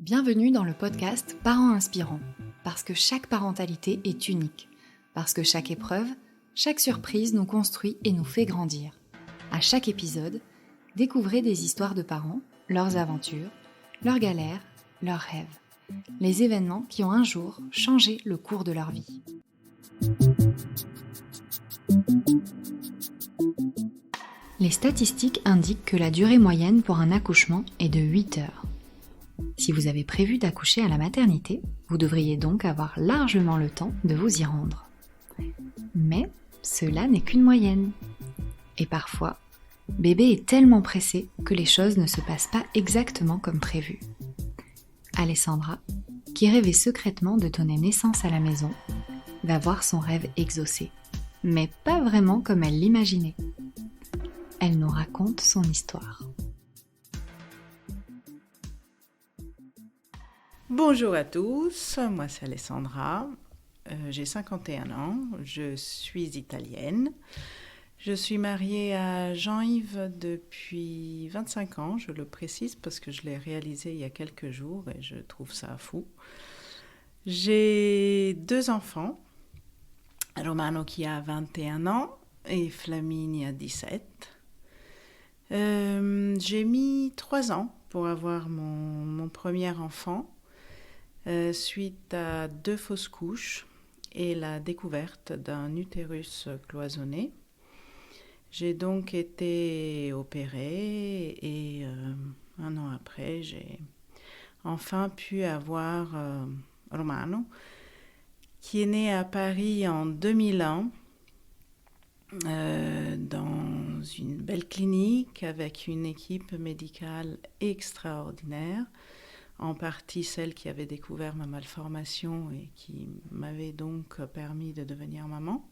Bienvenue dans le podcast Parents inspirants, parce que chaque parentalité est unique, parce que chaque épreuve, chaque surprise nous construit et nous fait grandir. À chaque épisode, découvrez des histoires de parents, leurs aventures, leurs galères, leurs rêves, les événements qui ont un jour changé le cours de leur vie. Les statistiques indiquent que la durée moyenne pour un accouchement est de 8 heures. Si vous avez prévu d'accoucher à la maternité, vous devriez donc avoir largement le temps de vous y rendre. Mais cela n'est qu'une moyenne. Et parfois, bébé est tellement pressé que les choses ne se passent pas exactement comme prévu. Alessandra, qui rêvait secrètement de donner naissance à la maison, va voir son rêve exaucé, mais pas vraiment comme elle l'imaginait. Elle nous raconte son histoire. Bonjour à tous, moi c'est Alessandra, j'ai 51 ans, je suis italienne. Je suis mariée à Jean-Yves depuis 25 ans, je le précise parce que je l'ai réalisé il y a quelques jours et je trouve ça fou. J'ai 2 enfants, Romano qui a 21 ans et Flaminia 17. J'ai mis 3 ans pour avoir mon premier enfant. Suite à 2 fausses couches et la découverte d'un utérus cloisonné. J'ai donc été opérée et 1 an après, j'ai enfin pu avoir Romano, qui est né à Paris en 2001, dans une belle clinique avec une équipe médicale extraordinaire. En partie celle qui avait découvert ma malformation et qui m'avait donc permis de devenir maman.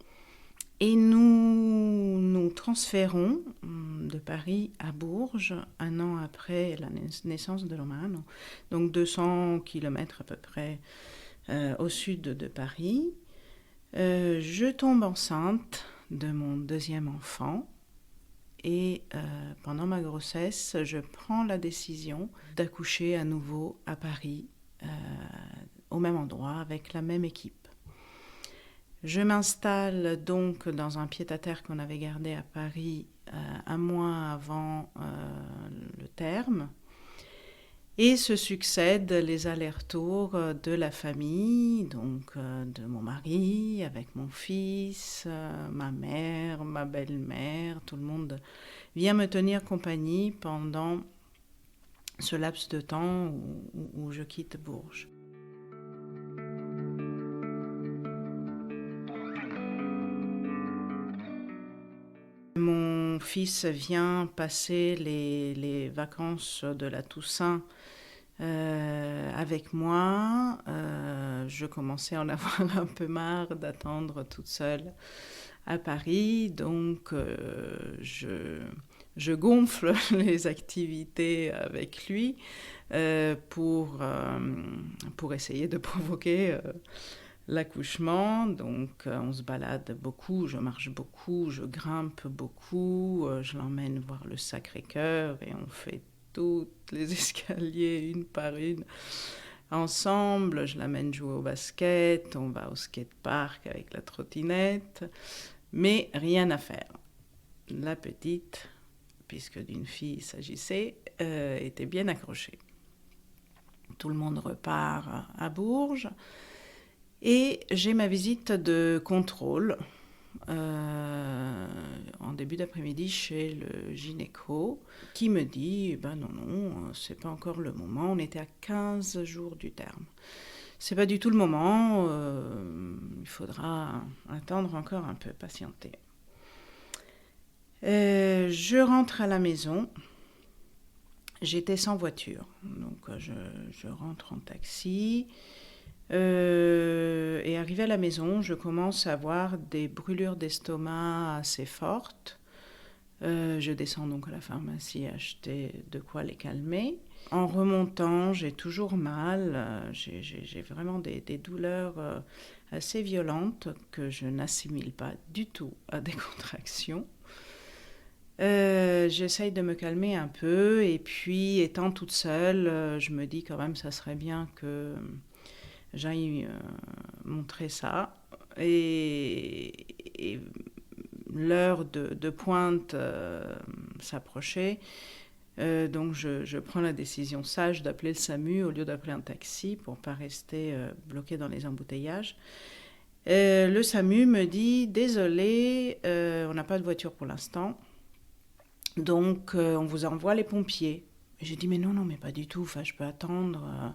Et nous transférons de Paris à Bourges 1 an après la naissance de Romano, donc 200 km à peu près au sud de Paris. Je tombe enceinte de mon 2e enfant. Et pendant ma grossesse, je prends la décision d'accoucher à nouveau à Paris, au même endroit, avec la même équipe. Je m'installe donc dans un pied-à-terre qu'on avait gardé à Paris 1 mois avant le terme. Et se succèdent les allers-retours de la famille, donc de mon mari, avec mon fils, ma mère, ma belle-mère, tout le monde vient me tenir compagnie pendant ce laps de temps où je quitte Bourges. Mon fils vient passer les vacances de la Toussaint avec moi. Je commençais à en avoir un peu marre d'attendre toute seule à Paris, donc je gonfle les activités avec lui pour essayer de provoquer l'accouchement. Donc on se balade beaucoup, je marche beaucoup, je grimpe beaucoup, je l'emmène voir le Sacré-Cœur et on fait toutes les escaliers une par une ensemble. Je l'amène jouer au basket, on va au skatepark avec la trottinette, mais rien à faire. La petite, puisque d'une fille il s'agissait, était bien accrochée. Tout le monde repart à Bourges. Et j'ai ma visite de contrôle en début d'après-midi chez le gynéco qui me dit non, c'est pas encore le moment, on était à 15 jours du terme. C'est pas du tout le moment, il faudra attendre encore un peu, patienter. Je rentre à la maison. J'étais sans voiture, donc je rentre en taxi. Et arrivé à la maison, je commence à avoir des brûlures d'estomac assez fortes. Je descends donc à la pharmacie acheter de quoi les calmer. En remontant, j'ai toujours mal. J'ai vraiment des douleurs assez violentes que je n'assimile pas du tout à des contractions. J'essaye de me calmer un peu et puis étant toute seule, je me dis quand même ça serait bien que j'aille montrer ça. Et l'heure de pointe s'approchait. Donc je prends la décision sage d'appeler le SAMU au lieu d'appeler un taxi pour ne pas rester bloqué dans les embouteillages. Le SAMU me dit « Désolé, on n'a pas de voiture pour l'instant, donc on vous envoie les pompiers. » J'ai dit « Mais non, mais pas du tout, enfin, je peux attendre,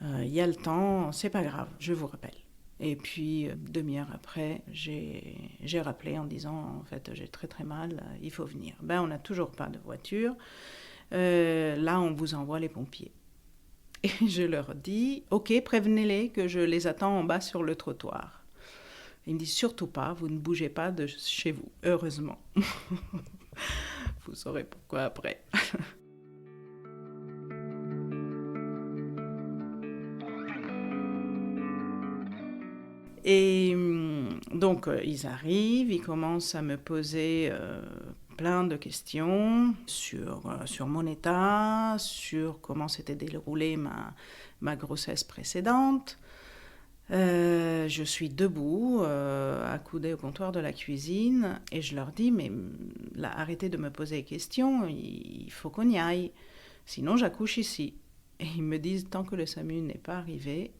il y a le temps, c'est pas grave, je vous rappelle. » Et puis, demi-heure après, j'ai rappelé en disant « En fait, j'ai très très mal, il faut venir. » On n'a toujours pas de voiture. Là, on vous envoie les pompiers. Et je leur dis « Ok, prévenez-les que je les attends en bas sur le trottoir. » Ils me disent « Surtout pas, vous ne bougez pas de chez vous, heureusement. » Vous saurez pourquoi après. Et donc, ils arrivent, ils commencent à me poser plein de questions sur mon état, sur comment s'était déroulée ma grossesse précédente. Je suis debout, accoudée au comptoir de la cuisine, et je leur dis, mais là, arrêtez de me poser des questions, il faut qu'on y aille, sinon j'accouche ici. Et ils me disent, tant que le SAMU n'est pas arrivé,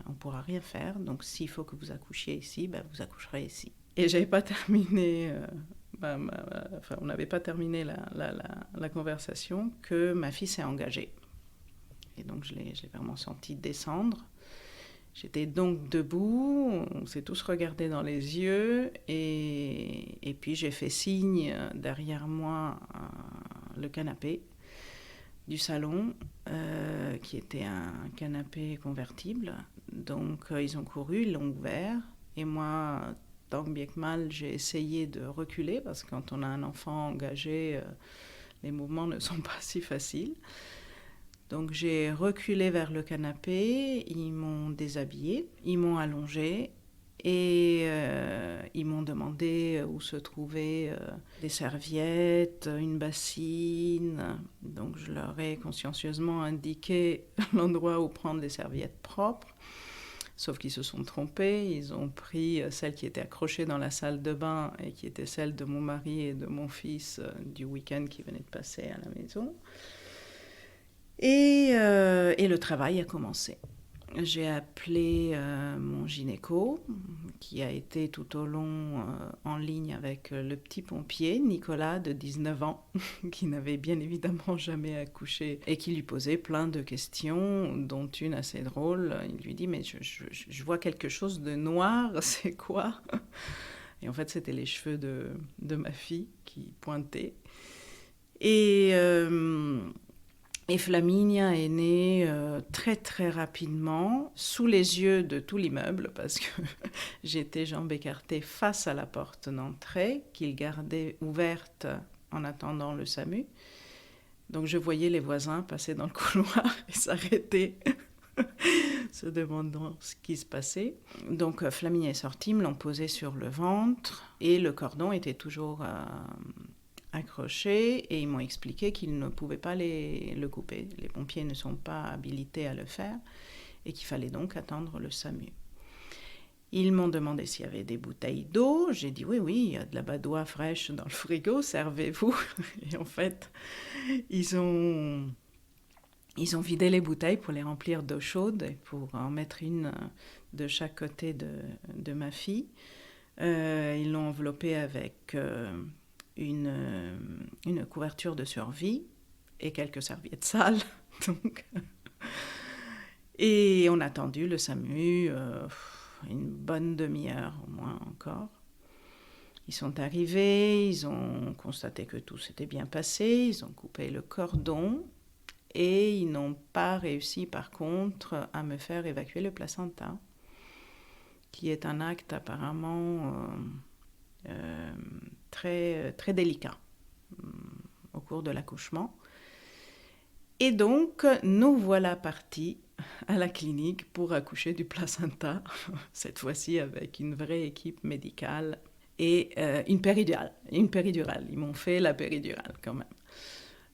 on ne pourra rien faire, donc s'il faut que vous accouchiez ici, vous accoucherez ici. Et j'avais pas terminé, on n'avait pas terminé la conversation que ma fille s'est engagée. Et donc je l'ai vraiment senti descendre. J'étais donc debout, on s'est tous regardés dans les yeux, et puis j'ai fait signe derrière moi le canapé du salon, qui était un canapé convertible. Donc ils ont couru, ils l'ont ouvert, et moi, tant bien que mal, j'ai essayé de reculer, parce que quand on a un enfant engagé, les mouvements ne sont pas si faciles. Donc j'ai reculé vers le canapé, ils m'ont déshabillée, ils m'ont allongée et ils m'ont demandé où se trouvaient des serviettes, une bassine. Donc je leur ai consciencieusement indiqué l'endroit où prendre des serviettes propres. Sauf qu'ils se sont trompés, ils ont pris celle qui était accrochée dans la salle de bain et qui était celle de mon mari et de mon fils du week-end qui venait de passer à la maison. Et le travail a commencé. J'ai appelé mon gynéco, qui a été tout au long en ligne avec le petit pompier, Nicolas, de 19 ans, qui n'avait bien évidemment jamais accouché, et qui lui posait plein de questions, dont une assez drôle. Il lui dit « Mais je vois quelque chose de noir, c'est quoi ?» Et en fait, c'était les cheveux de ma fille qui pointaient. Et Flaminia est née très très rapidement, sous les yeux de tout l'immeuble, parce que j'étais jambes écartées face à la porte d'entrée, qu'il gardait ouverte en attendant le SAMU. Donc je voyais les voisins passer dans le couloir et s'arrêter, se demandant ce qui se passait. Donc Flaminia est sortie, me l'ont posée sur le ventre, et le cordon était toujours accroché, et ils m'ont expliqué qu'ils ne pouvaient pas le couper. Les pompiers ne sont pas habilités à le faire, et qu'il fallait donc attendre le SAMU. Ils m'ont demandé s'il y avait des bouteilles d'eau. J'ai dit oui, il y a de la badoie fraîche dans le frigo, servez-vous. Et en fait, ils ont vidé les bouteilles pour les remplir d'eau chaude et pour en mettre une de chaque côté de ma fille. Ils l'ont enveloppée avec une couverture de survie et quelques serviettes sales. Et on a attendu le SAMU une bonne demi-heure au moins encore. Ils sont arrivés, ils ont constaté que tout s'était bien passé, ils ont coupé le cordon et ils n'ont pas réussi par contre à me faire évacuer le placenta, qui est un acte apparemment très, très délicat au cours de l'accouchement. Et donc, nous voilà partis à la clinique pour accoucher du placenta, cette fois-ci avec une vraie équipe médicale. et une péridurale. Ils m'ont fait la péridurale quand même.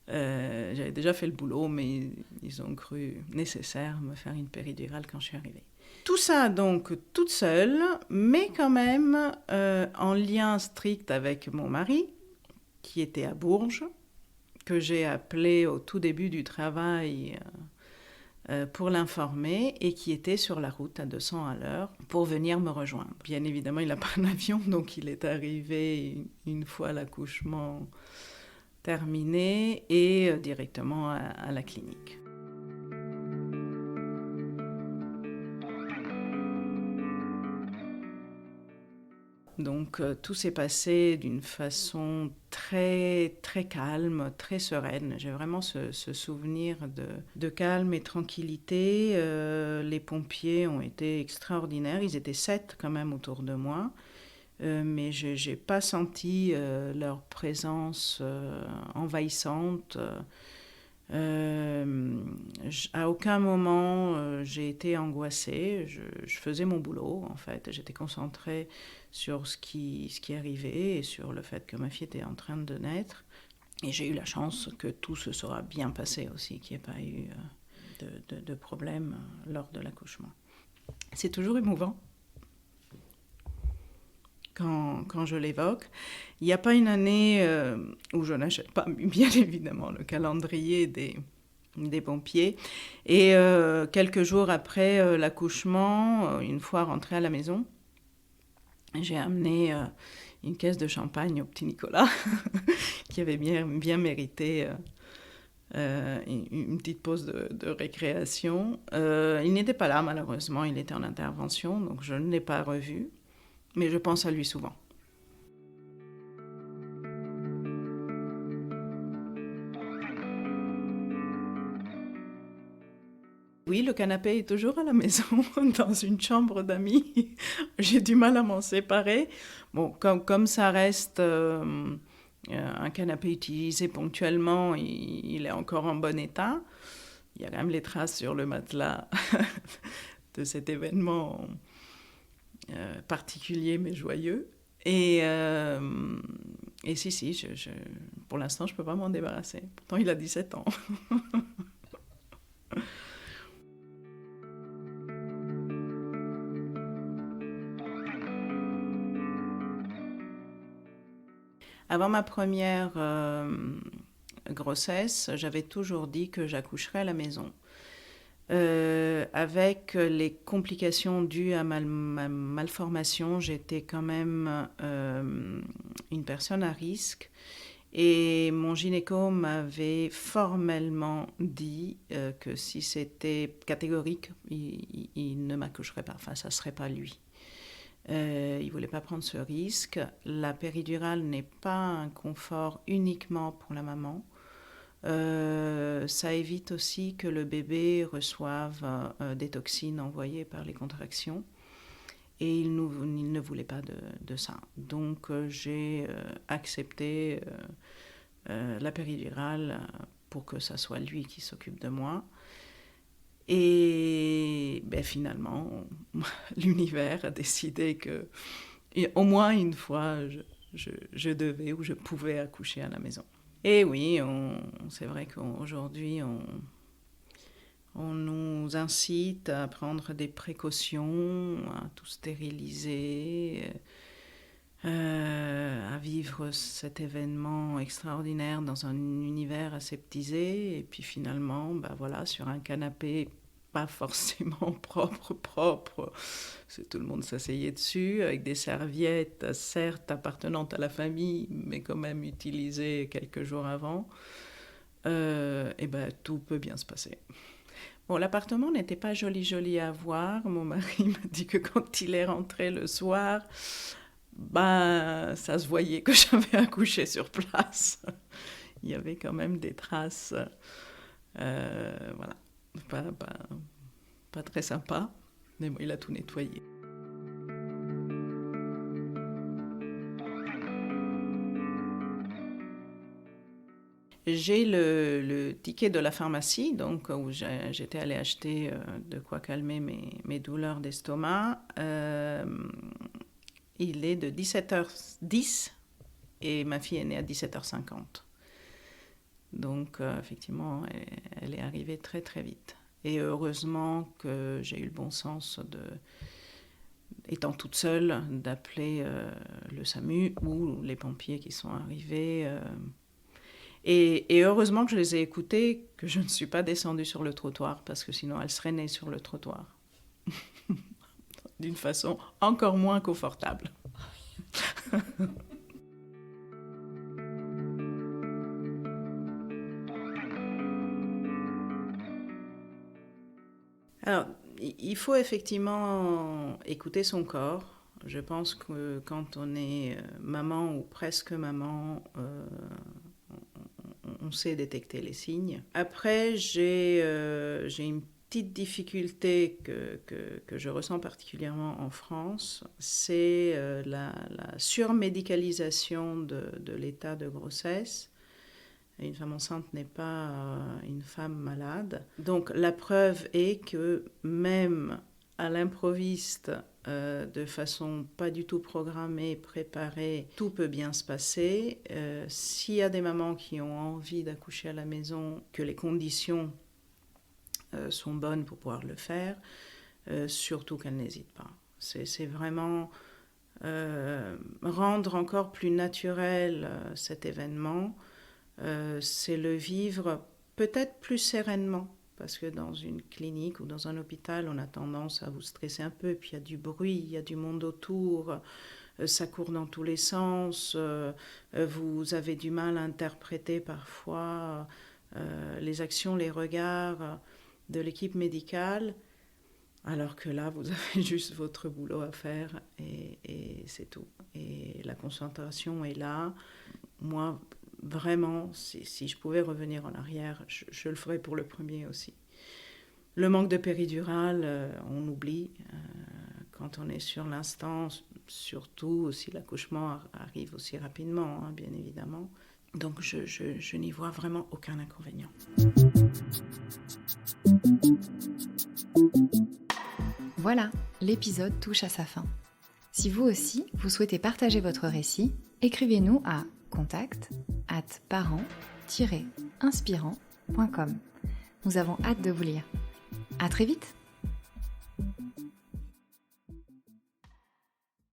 J'avais déjà fait le boulot, mais ils ont cru nécessaire me faire une péridurale quand je suis arrivée. Tout ça donc toute seule, mais quand même en lien strict avec mon mari, qui était à Bourges, que j'ai appelé au tout début du travail pour l'informer et qui était sur la route à 200 à l'heure pour venir me rejoindre. Bien évidemment, il n'a pas d'avion, donc il est arrivé une fois l'accouchement terminé et directement à la clinique. Donc tout s'est passé d'une façon très, très calme, très sereine. J'ai vraiment ce souvenir de calme et tranquillité. Les pompiers ont été extraordinaires. Ils étaient 7 quand même autour de moi. Mais je n'ai pas senti leur présence envahissante. À aucun moment j'ai été angoissée. Je faisais mon boulot en fait. J'étais concentrée sur ce qui arrivait et sur le fait que ma fille était en train de naître. Et j'ai eu la chance que tout se soit bien passé aussi, qu'il n'y ait pas eu de problème lors de l'accouchement. C'est toujours émouvant quand je l'évoque. Il n'y a pas une année où je n'achète pas, bien évidemment, le calendrier des pompiers. Et quelques jours après l'accouchement, une fois rentrée à la maison, j'ai amené une caisse de champagne au petit Nicolas, qui avait bien mérité une petite pause de récréation. Il n'était pas là, malheureusement, il était en intervention, donc je ne l'ai pas revu. Mais je pense à lui souvent. Oui, le canapé est toujours à la maison, dans une chambre d'amis. J'ai du mal à m'en séparer. Bon, comme ça reste un canapé utilisé ponctuellement, il est encore en bon état. Il y a quand même les traces sur le matelas de cet événement particulier mais joyeux. Et si, pour l'instant, je ne peux pas m'en débarrasser. Pourtant, il a 17 ans. Avant ma première grossesse, j'avais toujours dit que j'accoucherais à la maison. Avec les complications dues à ma malformation, j'étais quand même une personne à risque. Et mon gynéco m'avait formellement dit que si c'était catégorique, il ne m'accoucherait pas. Enfin, ça ne serait pas lui. Il ne voulait pas prendre ce risque. La péridurale n'est pas un confort uniquement pour la maman. Ça évite aussi que le bébé reçoive des toxines envoyées par les contractions. Et il ne voulait pas de ça. Donc j'ai accepté la péridurale pour que ça soit lui qui s'occupe de moi. Et finalement, l'univers a décidé que au moins une fois, je devais ou je pouvais accoucher à la maison. Et oui, c'est vrai qu'aujourd'hui, on nous incite à prendre des précautions, à tout stériliser, à vivre cet événement extraordinaire dans un univers aseptisé. Et puis finalement, voilà, sur un canapé pas forcément propre, parce que tout le monde s'asseyait dessus, avec des serviettes, certes appartenantes à la famille, mais quand même utilisées quelques jours avant, tout peut bien se passer. Bon, l'appartement n'était pas joli à voir. Mon mari m'a dit que quand il est rentré le soir, ça se voyait que j'avais accouché sur place. Il y avait quand même des traces, voilà, pas très sympa, mais bon, il a tout nettoyé. J'ai le ticket de la pharmacie, donc où j'étais allée acheter de quoi calmer mes douleurs d'estomac. il est de 17h10 et ma fille est née à 17h50. Donc, effectivement, elle est arrivée très, très vite. Et heureusement que j'ai eu le bon sens, étant toute seule, d'appeler le SAMU ou les pompiers qui sont arrivés. Et heureusement que je les ai écoutés, que je ne suis pas descendue sur le trottoir, parce que sinon, elle serait née sur le trottoir. D'une façon encore moins confortable. Alors, il faut effectivement écouter son corps. Je pense que quand on est maman ou presque maman, on sait détecter les signes. Après, j'ai une petite difficulté que je ressens particulièrement en France, c'est la surmédicalisation de l'état de grossesse. Une femme enceinte n'est pas une femme malade. Donc la preuve est que même à l'improviste, de façon pas du tout programmée, préparée, tout peut bien se passer. S'il y a des mamans qui ont envie d'accoucher à la maison, que les conditions sont bonnes pour pouvoir le faire, surtout qu'elles n'hésitent pas. C'est vraiment rendre encore plus naturel cet événement. C'est le vivre peut-être plus sereinement, parce que dans une clinique ou dans un hôpital, on a tendance à vous stresser un peu, puis il y a du bruit, il y a du monde autour, ça court dans tous les sens, vous avez du mal à interpréter parfois les actions, les regards de l'équipe médicale, alors que là, vous avez juste votre boulot à faire et c'est tout. Et la concentration est là. Moi, vraiment, si je pouvais revenir en arrière, je le ferais pour le premier aussi. Le manque de péridurale, on oublie quand on est sur l'instant, surtout si l'accouchement arrive aussi rapidement, hein, bien évidemment. Donc je n'y vois vraiment aucun inconvénient. Voilà, l'épisode touche à sa fin. Si vous aussi, vous souhaitez partager votre récit, écrivez-nous à contact@parents-inspirants.com. Nous avons hâte de vous lire. À très vite!